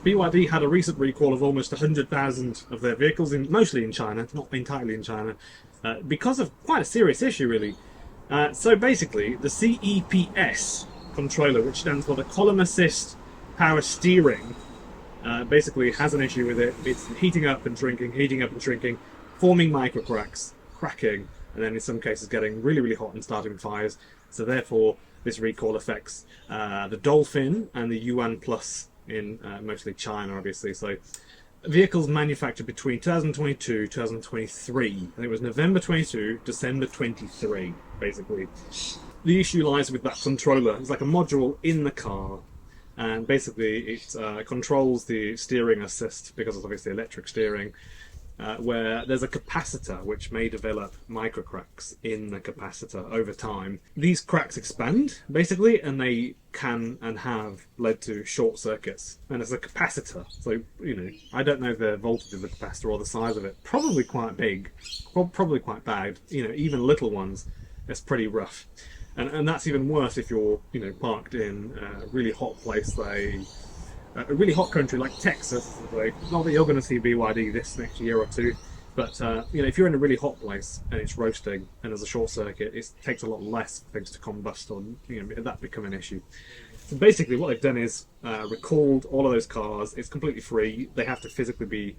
BYD had a recent recall of almost 100,000 of their vehicles, mostly in China, not entirely in China, because of quite a serious issue, really. So basically, the CEPS controller, which stands for the Column Assist Power Steering, basically has an issue with it. It's heating up and shrinking, forming micro cracks, cracking, and then in some cases getting really, really hot and starting fires. So therefore, this recall affects the Dolphin and the Yuan Plus in mostly China, obviously. So vehicles manufactured between 2022 2023. I think it was November 22, December 23, basically. The issue lies with that controller. It's like a module in the car, and basically it controls the steering assist because it's obviously electric steering. Where there's a capacitor which may develop micro cracks in the capacitor over time. These cracks expand, basically, and they can and have led to short circuits. And it's a capacitor, so, I don't know the voltage of the capacitor or the size of it. Probably quite big, probably quite bad. Even little ones, it's pretty rough. And that's even worse if you're, parked in a really hot place, say, a really hot country like Texas. Like, not that you're going to see BYD this next year or two, but if you're in a really hot place and it's roasting and there's a short circuit, it takes a lot less for things to combust or that become an issue. So basically, what they've done is recalled all of those cars. It's completely free. They have to physically be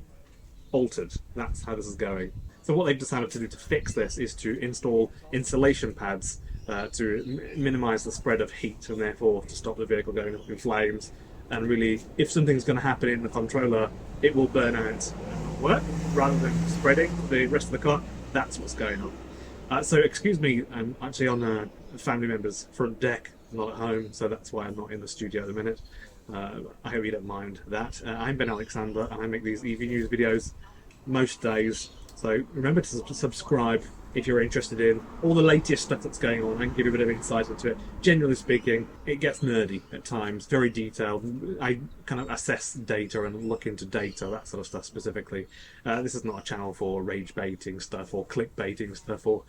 altered. That's how this is going. So what they've decided to do to fix this is to install insulation pads to minimise the spread of heat and therefore to stop the vehicle going up in flames. And really, if something's going to happen in the controller, it will burn out and work rather than spreading the rest of the car. That's what's going on. So excuse me, I'm actually on a family member's front deck, not at home, so that's why I'm not in the studio at the minute. I hope you don't mind that. I'm Ben Alexander, and I make these EV news videos most days. So remember to subscribe if you're interested in all the latest stuff that's going on. I can give you a bit of insight into it. Generally speaking, it gets nerdy at times, very detailed. I kind of assess data and look into data, that sort of stuff specifically. This is not a channel for rage baiting stuff or clickbaiting stuff or,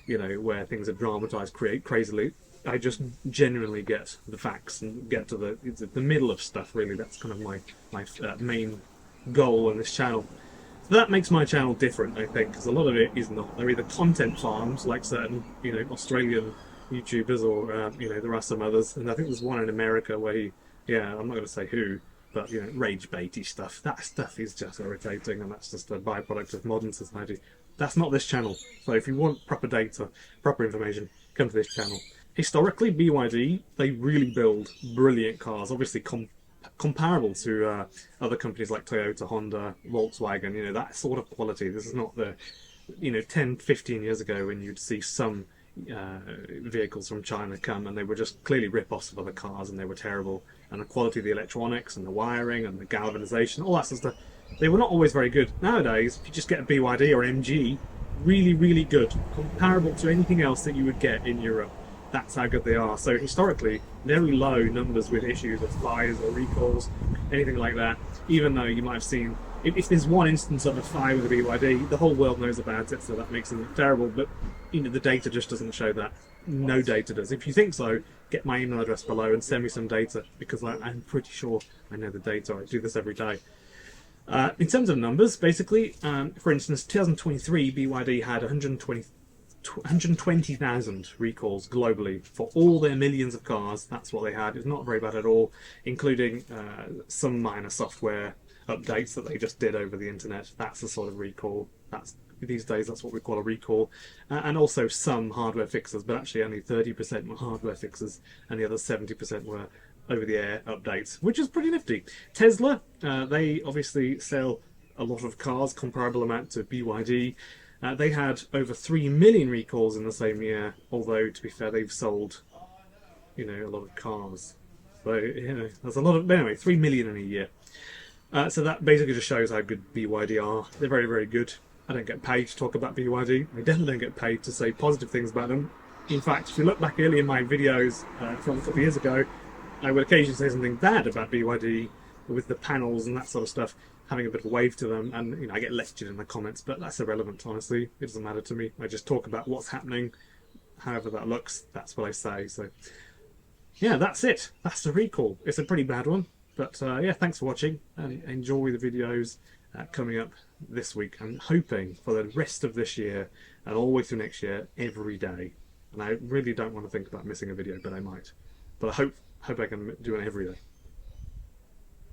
where things are dramatized crazily. I just genuinely get the facts and get to the middle of stuff, really. That's kind of my main goal on this channel. That makes my channel different, I think, because a lot of it is not. They're either content farms, like certain, Australian YouTubers, or, there are some others. And I think there's one in America where I'm not going to say who, but, rage baity stuff. That stuff is just irritating, and that's just a byproduct of modern society. That's not this channel. So if you want proper data, proper information, come to this channel. Historically, BYD, they really build brilliant cars, obviously comparable to other companies like Toyota, Honda, Volkswagen, that sort of quality. This is not the, 10, 15 years ago when you'd see some vehicles from China come and they were just clearly rip-offs of other cars and they were terrible. And the quality of the electronics and the wiring and the galvanization, all that sort of stuff, they were not always very good. Nowadays, if you just get a BYD or MG, really, really good, comparable to anything else that you would get in Europe. That's how good they are. So historically, very low numbers with issues of fires or recalls, anything like that. Even though you might have seen, if there's one instance of a fire with a BYD, the whole world knows about it, so that makes them look terrible. But the data just doesn't show that. No data does. If you think so, get my email address below and send me some data, because I'm pretty sure I know the data. I do this every day. In terms of numbers, basically, for instance, 2023, BYD had 120,000 recalls globally for all their millions of cars. That's what they had. It's not very bad at all, including some minor software updates that they just did over the internet. That's the sort of recall. These days, that's what we call a recall. And also some hardware fixes, but actually only 30% were hardware fixes, and the other 70% were over-the-air updates, which is pretty nifty. Tesla, they obviously sell a lot of cars, comparable amount to BYD. They had over 3 million recalls in the same year, although, to be fair, they've sold, a lot of cars. So, there's a lot of... Anyway, 3 million in a year. So that basically just shows how good BYD are. They're very, very good. I don't get paid to talk about BYD. I definitely don't get paid to say positive things about them. In fact, if you look back early in my videos from a couple of years ago, I would occasionally say something bad about BYD with the panels and that sort of stuff, having a bit of a wave to them, and I get lectured in the comments, but that's irrelevant, honestly. It doesn't matter to me. I just talk about what's happening, however that looks. That's what I say. So yeah, that's it. That's the recall. It's a pretty bad one. But yeah, thanks for watching, and enjoy the videos coming up this week. I'm hoping for the rest of this year and all the way through next year, every day. And I really don't want to think about missing a video, but I might. But I hope I can do it every day.